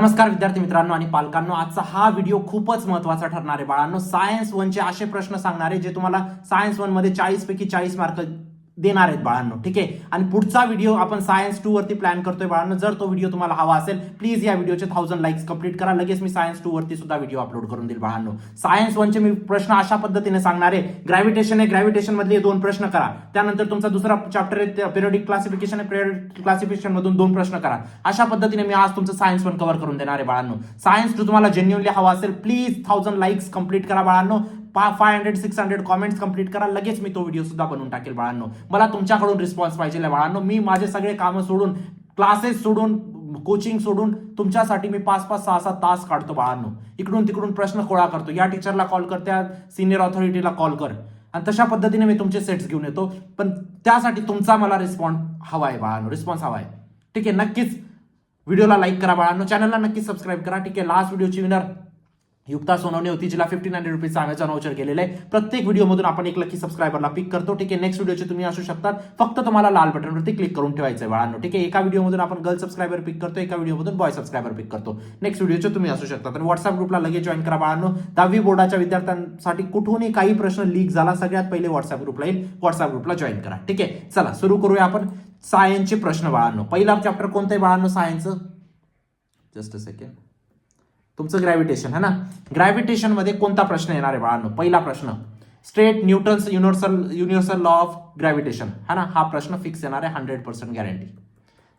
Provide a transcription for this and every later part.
नमस्कार विद्यार्थी मित्रांनो आणि पालकांनो, आजचा हा व्हिडिओ खूपच महत्त्वाचा ठरणार आहे बाळांनो. सायन्स 1 चे असे प्रश्न सांगणार आहे जे तुम्हाला सायन्स 1 मध्ये 40 पैकी 40 मार्क देणार आहेत बाळांनो. ठीक आहे. आणि पुढचा व्हिडिओ आपण सायन्स 2 वरती प्लॅन करतोय बाळांनो. जर तो व्हिडिओ तुम्हाला हवा असेल, प्लीज या व्हिडिओचे 1000 लाईक्स कंप्लीट करा. लगेच मी सायन्स 2 वरती सुद्धा व्हिडिओ अपलोड करून देईल बाळांनो. सायन्स 1 चे मी प्रश्न अशा पद्धतीने सांगणार आहे. ग्रॅव्हिटेशन आहे, ग्रॅव्हिटेशन मधले 2 प्रश्न करा. त्यानंतर तुमचा दुसरा चॅप्टर आहे पिरियडिक क्लासिफिकेशन आहे, पिरियडिक क्लासिफिकेशन मधून 2 प्रश्न करा. अशा पद्धतीने मी आज तुमचं सायन्स 1 कव्हर करून देणार आहे बाळांनो. सायन्स 2 तुम्हाला जेन्युइनली हवा असेल, प्लीज 1000 लाईक्स कंप्लीट करा बाळांनो. 500-600 कॉमेंट्स कंप्लीट करा. लगेच मी तो व्हिडिओ सुद्धा बनवून टाकेल बाळांनो. मला तुमच्याकडून रिस्पॉन्स पाहिजे बाळांनो. मी माझे सगळे कामं सोडून, क्लासेस सोडून, कोचिंग सोडून तुमच्यासाठी मी 5-5, 6-6 तास काढतो बाळांनो. इकडून तिकडून प्रश्न गोळा करतो. या टीचरला कॉल कर, त्या सिनियर ऑथॉरिटीला कॉल कर, आणि तशा पद्धतीने मी तुमचे सेट्स घेऊन येतो. पण त्यासाठी तुमचा मला रिस्पॉन्स हवा आहे बाळांनो, रिस्पॉन्स हवा आहे. ठीक आहे. नक्कीच व्हिडिओला लाईक करा बाळांनो, चॅनलला नक्कीच सबस्क्राईब करा. ठीक आहे. लास्ट व्हिडिओची विनर युक्ता सोनवणे होती, जिला 1500 रुपीजचा अमेझॉन व्हाउचर गेलेलं आहे. प्रत्येक व्हिडिओमधून आपण एक लकी सबस्क्रायबरला पिक करतो. ठीक आहे. नेक्स्ट व्हिडिओचे तुम्ही असू शकतात. फक्त तुम्हाला लाल बटनवरती क्लिक करून ठेवायचं आहे बाळांनो. ठीक आहे. एका व्हिडिओमधून आपण गर्ल सबस्क्रायबर पिक करतो, एका व्हिडिओमधून बॉय सबस्क्रायबर पिक करतो. नेक्स्ट व्हिडिओचे तुम्ही असू शकतात. आणि व्हॉट्सअप ग्रुपला लगेच जॉईन करा बाळांनो. 10वी बोर्डाच्या विद्यार्थ्यांसाठी कुठूनही काही प्रश्न लीक झाला, सगळ्यात पहिले व्हॉट्सअप ग्रुपला येईल. व्हॉट्सअप ग्रुपला जॉईन करा. ठीक आहे. चला सुरू करूया आपण सायन्सचे प्रश्न बाळांनो. पहिला चॅप्टर कोणतं आहे बाळांनो सायन्सचं? Just a second. तुमचं ग्रॅव्हिटेशन है ना. ग्रॅव्हिटेशन मध्ये कोणता प्रश्न येणार आहे बाळांनो? पहिला प्रश्न, straight Newton's universal law of gravitation है ना. हा प्रश्न फिक्स येणार आहे, 100% गॅरंटी.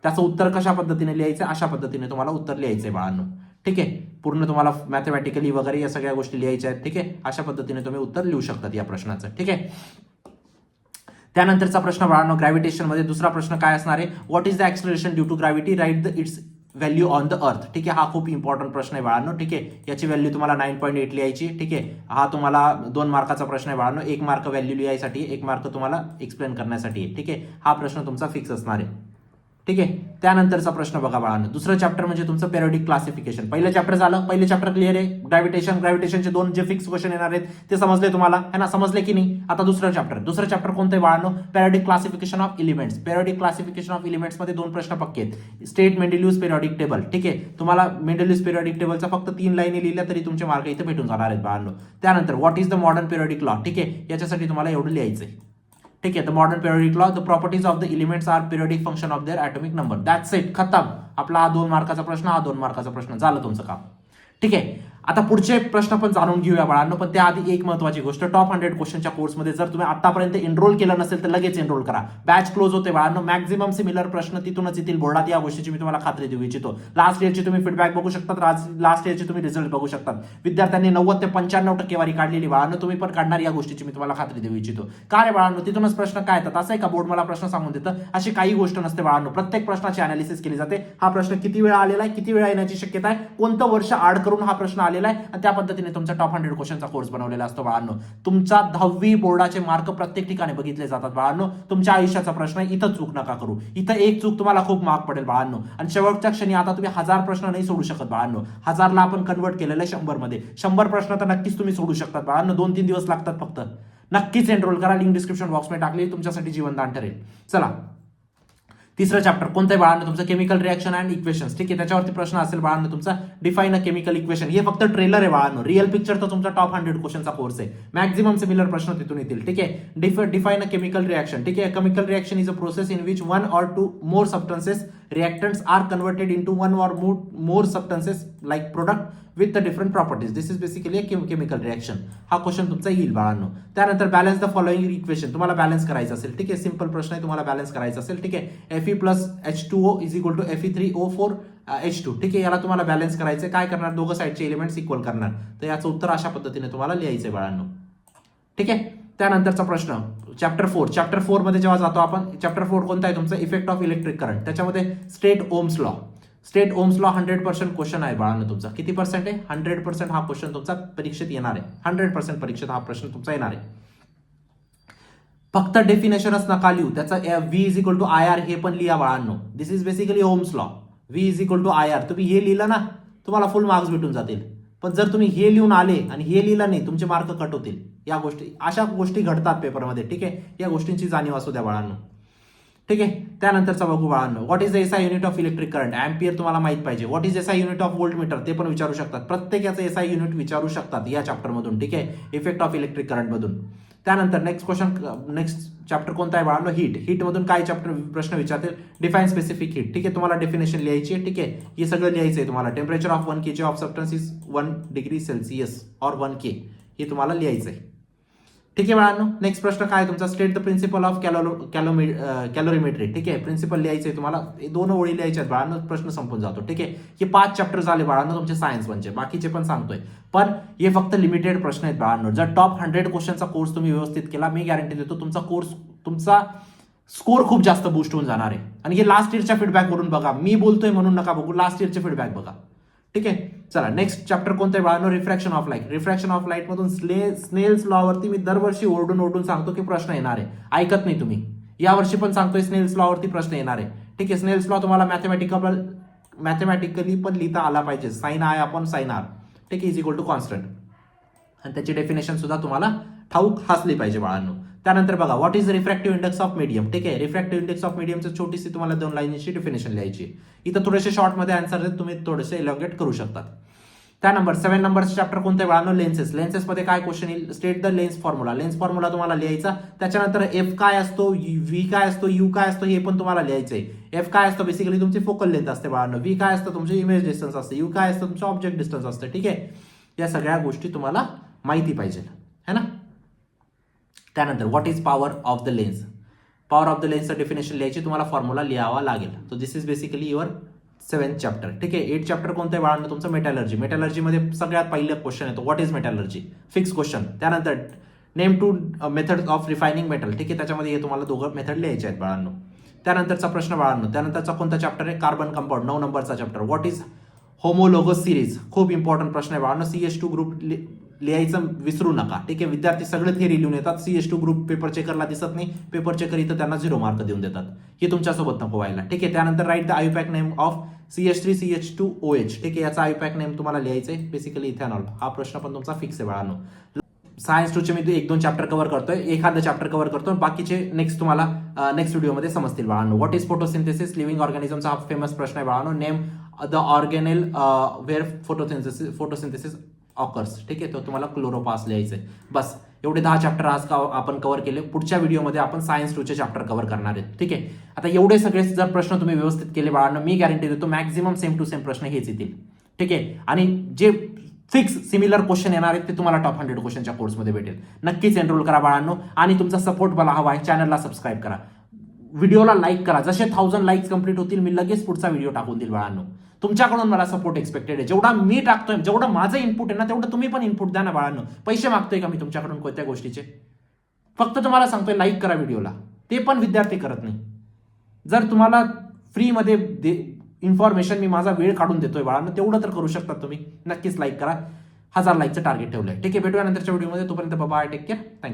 त्याचं उत्तर कशा पद्धतीने लिहायचं, अशा पद्धतीने तुम्हाला उत्तर लिहायचंय बाळांनो. ठीक आहे. पूर्ण तुम्हाला मॅथमॅटिकली वगैरे या सगळ्या गोष्टी लिहायच्या आहेत. ठीक आहे. अशा पद्धतीने तुम्ही उत्तर लिहू शकतात या प्रश्नाचं. ठीक आहे. त्यानंतरचा प्रश्न बाळांनो, ग्रॅव्हिटेशन मध्ये दुसरा प्रश्न काय असणार आहे? What is the acceleration due to gravity, write the its value on the earth. ठीक आहे. हा खूप इम्पॉर्टंट प्रश्न आहे बाळांनो. ठीक आहे. याची व्हॅल्यू तुम्हाला 9.8 लिहायची. ठीक आहे. हा तुम्हाला 2 मार्काचा प्रश्न आहे बाळांनो. 1 मार्क व्हॅल्यू लिहायसाठी, 1 मार्क तुम्हाला एक्सप्लेन करण्यासाठी. ठीक आहे. हा प्रश्न तुमचा फिक्स असणार आहे. ठीक आहे. त्यानंतरचा प्रश्न बघा बाळांनो, दुसरं चॅप्टर म्हणजे तुमचं पिरियडिक क्लासिफिकेशन. पहिलं चॅप्टर झालं, पहिले चॅप्टर क्लिअर आहे. ग्रॅव्हिटेशनचे 2 जे फिक्स क्वेश्चन येणार आहेत ते समजले तुम्हाला है ना, समजले की नाही? आता दुसरं चॅप्टर कोणतं आहे बाळांनो? Periodic classification of elements. Periodic classification of elements मध्ये 2 प्रश्न पक्के आहेत. State Mendeleev's periodic table. ठीक आहे. तुम्हाला मेंडेलियस पिरियडिक टेबलचा फक्त 3 लाईनी लिहिल्या तरी तुमचे मार्क इथे भेटून जाणार आहेत बाळांनो. त्यानंतर what is the modern periodic law. ठीक आहे. याच्यासाठी तुम्हाला एवढं लिहायचंय. ठीक आहे. The modern periodic law, the properties of the elements are periodic function of their atomic number. That's it, खतम. आपला हा 2 मार्काचा प्रश्न, हा 2 मार्काचा प्रश्न, झालं तुमचं काम. ठीक आहे. आता पुढचे प्रश्न पण जाणून घेऊया बाळांनो. पण त्याआधी एक महत्वाची गोष्ट, टॉप 100 क्वेश्चनच्या कोर्समध्ये जर तुम्ही आतापर्यंत एनरोल केलं नसेल तर लगेच एनरोल करा. बॅच क्लोज होते बाळांनो. मॅक्झिमम सिमिलर प्रश्न तिथूनच येतील बोर्डात. या गोष्टीची मी तुम्हाला खात्री देऊ इच्छितो. लास्ट इयरची तुम्ही फीडबॅक बघू शकतात, लास्ट इयरची तुम्ही रिझल्ट बघू शकतात. विद्यार्थ्यांनी 90 ते 95 टक्केवारी काढलेली बाळांनो. तुम्ही पण काढणार, या गोष्टीची मी तुम्हाला खात्री देऊ इच्छितो. का रे बाळांनो? तिथूनच प्रश्न काय येतात? असं आहे का बोर्ड मला प्रश्न सांगून देतं? अशी काही गोष्ट नसते बाळांनो. प्रत्येक प्रश्नाची अनालिसिस केली जाते. हा प्रश्न किती वेळा आलेला आहे, किती वेळा येण्याची शक्यता आहे, कोणतं वर्ष आड करून हा प्रश्न आलेला आहे, आणि त्या पद्धतीने तुमचा टॉप 100 क्वेश्चनचा कोर्स बनवलेला असतो बाळांनो. तुमचा 10वी बोर्डाचे मार्क प्रत्येक ठिकाणी बघितले जातात बाळांनो. तुमच्या आयुष्याचा प्रश्न आहे, इथं चूक नका करू. इथं एक चूक तुम्हाला खूप मार्क पडेल बाळांनो. आणि शेवटच्या क्षणी आता तुम्ही 1000 प्रश्न नाही सोडू शकत बाळांनो. 1000ला आपण कन्वर्ट केलेलं आहे 100 मध्ये. 100 प्रश्न तर नक्कीच तुम्ही सोडू शकतात बाळांनो. 2-3 दिवस लागतात फक्त. नक्कीच एनरोल करा. लिंक डिस्क्रिप्शन बॉक्समध्ये टाकली, तुमच्यासाठी जीवनदान ठरेल. चला, तिसरं चॅप्टर कोणतं आहे बाळांनो? तुमचं केमिकल रिएक्शन अँड इक्वेशन्स. ठीक आहे. त्याच्यावरती प्रश्न असेल बाळांनो तुमचा, डिफाईन अ केमिकल इक्वेशन. हे फक्त ट्रेलर आहे बाळांनो. रिअल पिक्चर तर तुमचा टॉप 100 क्वेश्चनचा कोर्स आहे. मॅक्झिमम सिमिलर प्रश्न तिथून येतील. ठीक आहे. Define a chemical reaction. ठीक आहे. Chemical reaction is a process in which 1 or 2 more substances reactants are converted into 1 or more substances like product with the different properties. This is basically a chemical reaction. हा question तुमचा येईल बाळांनो. त्यानंतर balance the following equation. तुम्हाला balance करायचं असेल. ठीक आहे. सिंपल प्रश्न आहे, तुम्हाला बॅलन्स करायचं असेल. ठीक आहे. Fe plus H2O is equal to Fe3O4 H2. ठीक आहे. याला तुम्हाला बॅलन्स करायचं. काय करणार? दोघं साईडचे एलिमेंट्स इक्वल करणार. तर याचं उत्तर अशा पद्धतीने तुम्हाला लिहायचंय बाळांनो. ठीक आहे. त्यानंतरचा प्रश्न, चॅप्टर 4 मध्ये जेव्हा जातो आपण, चॅप्टर 4 कोणता आहे तुमचा? Effect of electric current. त्याच्यामध्ये स्टेट ओम्स लॉ. 100% क्वेश्चन आहे बाळांनो तुमचा. किती पर्सेंट आहे? 100% हा क्वेश्चन तुमचा परीक्षेत येणार आहे. 100% परीक्षेत हा प्रश्न तुमचा येणार आहे. फक्त डेफिनेशनच नका लिहू, त्याचा V is equal to IR हे पण लिहा बाळांनो. This is basically Ohm's law. V is equal to IR. तुम्ही हे लिहिलं ना, तुम्हाला फुल मार्क्स भेटून जातील. पण जर तुम्ही हे लिहून आले आणि हे लिहिलं नाही, तुमचे मार्क कट होतील. या गोष्टी, अशा गोष्टी घडतात पेपरमध्ये. ठीक आहे. या गोष्टींची जाणीव असू द्या बाळांनो. ठीक आहे. त्यानंतरचा बघू बाळांनो, what is the SI unit of electric current, ampere तुम्हाला माहित पाहिजे. What is SI unit of volt meter ते पण विचारू शकतात. प्रत्येकाचं एसआय युनिट विचारू शकतात या चॅप्टर मधून. ठीक आहे, इफेक्ट ऑफ इलेक्ट्रिक करंट मधून. त्यानंतर नेक्स्ट चॅप्टर कोणता आहे बाळांनो, हीट. हीट मधून काय चॅप्टर प्रश्न विचारतील, डिफाईन स्पेसिफिक हीट. ठीक आहे, तुम्हाला डेफिनेशन लिहायची आहे. ठीक आहे, हे सगळं लिहायचं आहे तुम्हाला. Temperature of 1 kg of substance is 1 degree Celsius और 1 K, हे तुम्हाला लिहायचं आहे. ठीक आहे बाळांनो. नेक्स्ट प्रश्न काय तुमचा, स्टेट द प्रिन्सिपल ऑफ कॅलोरीमेट्री. ठीक आहे, प्रिन्सिपल लिहायचं आहे तुम्हाला. 2 ओळी लिहायच्या आहेत बाळांनो, प्रश्न संपून जातो. ठीक आहे, हे 5 चॅप्टर झाले बाळांनो तुमचे सायन्स वनचे, बाकीचे पण सांगतोय. पण हे फक्त लिमिटेड प्रश्न आहेत बाळांनो. जर टॉप 100 क्वेश्चनचा कोर्स तुम्ही व्यवस्थित केला, मी गॅरंटी देतो तुमचा स्कोर खूप जास्त बूस्ट होऊन जाणार आहे. आणि हे लास्ट इयरच्या फीडबॅक वरून बघा, मी बोलतोय म्हणून नका बघू, लास्ट इयरचे फीडबॅक बघा. ठीक आहे, चला नेक्स्ट चॅप्टर कोणतं आहे बाळांनो, refraction of light. Refraction of light मधून स्नेल्स लॉ वरती मी दरवर्षी ओरडून सांगतो की प्रश्न येणार आहे, ऐकत नाही तुम्ही. यावर्षी पण सांगतोय स्नेल्स लॉ वरती प्रश्न येणार आहे. ठीक आहे, स्नेल्स लॉ तुम्हाला मॅथमॅटिकली पण लिहिता आला पाहिजे. Sine i upon sine r, ठीक आहे, इज इक्वल टू कॉन्स्टंट. आणि त्याची डेफिनेशन सुद्धा तुम्हाला ठाऊक असली पाहिजे बाळांनो. त्यानंतर बघा, what is refractive index of medium. ठीक आहे, रिफ्रॅक्टिव्ह इंडेक्स ऑफ मीडियमचं छोटीशी तुम्हाला 2 लाईनची डेफिनेशन लिहायची. इथं थोडेसे शॉर्टमध्ये आन्सर देत, तुम्ही थोडेसे इलॉंगेट करू शकतात. त्यानंतर 7 नंबरचं चॅप्टर कोणतं आहे बाळांनो, लेन्सेस. लेन्सेसमध्ये काय क्वेश्चन येईल, state the lens formula. Lens formula तुम्हाला लिहायचा. त्याच्यानंतर एफ काय असतो, व्ही काय असतो, यू काय असतो, हे पण तुम्हाला लिहायचं आहे. एफ काय असतो, बेसिकली तुमची फोकल लेंथ असते बाळांनो. व्ही काय असतं, तुमचे इमेज डिस्टन्स असते. यू काय असतं, तुमचं ऑब्जेक्ट डिस्टन्स असतं. ठीक आहे, या सगळ्या गोष्टी तुम्हाला माहिती पाहिजे, है ना. त्यानंतर what is power of the lens. Power of the लेन्सचं डेफिनेशन लिहायची, तुम्हाला फॉर्म्युला लिहावा लागेल. So this is basically your 7th chapter. ठीक आहे, 8th चॅप्टर कोणतं आहे बाळांनो, तुमचं मेटॅलर्जी. मेटॅलर्जीमध्ये सगळ्यात पहिलं क्वेश्चन येतो, व्हॉट इज मेटॅलर्जी, फिक्स क्वेश्चन. त्यानंतर name 2 methods of refining metal. ठीक आहे, त्याच्यामध्ये हे तुम्हाला 2 मेथड लिहायचे आहेत बाळांनो. त्यानंतरचा प्रश्न बाळांनो, त्यानंतरचा कोणता चॅप्टर आहे, कार्बन कंपाऊंड. 9 नंबरचा chapter. What is homologous series, खूप इम्पॉर्टंट प्रश्न आहे बाळांनो. CH2 ग्रुप लिहायचं विसरू नका. ठीक आहे, विद्यार्थी सगळे थिअरी लिहून येतात, CH2 ग्रुप पेपर चेकरला दिसत नाही, पेपर चेकर इथं त्यांना 0 मार्क देऊन देतात. हे तुमच्यासोबत नको व्हायला. ठीक आहे, त्यानंतर write the IUPAC name of CH3 CH2OH. ठीक आहे, याचा आयुपॅक नेम तुम्हाला लिहायचं आहे, बेसिकली इथेनॉल. हा प्रश्न पण तुमचा फिक्स आहे बाळांनो. सायन्स 2चे मी 1-2 चॅप्टर कव्हर करतोय, एखादं चॅप्टर कव्हर करतो, बाकीचे नेक्स्ट तुम्हाला नेक्स्ट व्हिडिओमध्ये समजतील बाळांनो. व्हॉट इज फोटोसिंथेसिस, लिव्हिंग ऑर्गॅनिझमचा हा फेमस प्रश्न आहे बाळांनो. Name the organelle where photosynthesis occurs. ठीक आहे, तो तुम्हाला क्लोरोपास लिहायचं आहे. बस एवढे 10 चॅप्टर आज आपण कव्हर केले. पुढच्या व्हिडिओमध्ये आपण सायन्स 2चे चॅप्टर कव्हर करणार आहेत. ठीक आहे, आता एवढे सगळे जर प्रश्न तुम्ही व्यवस्थित केले बाळांनो, मी गॅरंटी देतो मॅक्झिमम सेम टू सेम प्रश्न हेच येतील. ठीक आहे, आणि जे फिक्स सिमिलर क्वेश्चन येणार आहेत ते तुम्हाला टॉप 100 क्वेश्चनच्या कोर्समध्ये भेटेल. नक्कीच एनरोल करा बाळांनो, आणि तुमचा सपोर्ट मला हवा आहे. चॅनलला सबस्क्राईब करा, व्हिडिओला लाईक करा. जसे 1000 लाईक्स कंप्लीट होतील, मी लगेच पुढचा व्हिडिओ टाकून देईल बाळांनो. तुमच्याकडून मला सपोर्ट एक्सपेक्टेड आहे. जेवढा मी टाकतोय, जेवढं माझं इनपुट आहे ना, तेवढं तुम्ही पण इनपुट द्या ना बाळांनो. पैसे मागतोय का मी तुमच्याकडून कोणत्या गोष्टीचे? फक्त तुम्हाला सांगतोय लाईक करा व्हिडिओला, ते पण विद्यार्थी करत नाही. जर तुम्हाला फ्रीमध्ये इन्फॉर्मेशन मी माझा वेळ काढून देतोय बाळांनो, तेवढं तर करू शकता तुम्ही. नक्कीच लाईक करा. 1000 लाईकचं टार्गेट ठेवलंय. ठीक आहे, भेटूया नंतरच्या व्हिडिओमध्ये. तोपर्यंत बाय, टेक केअर, थँक्यू.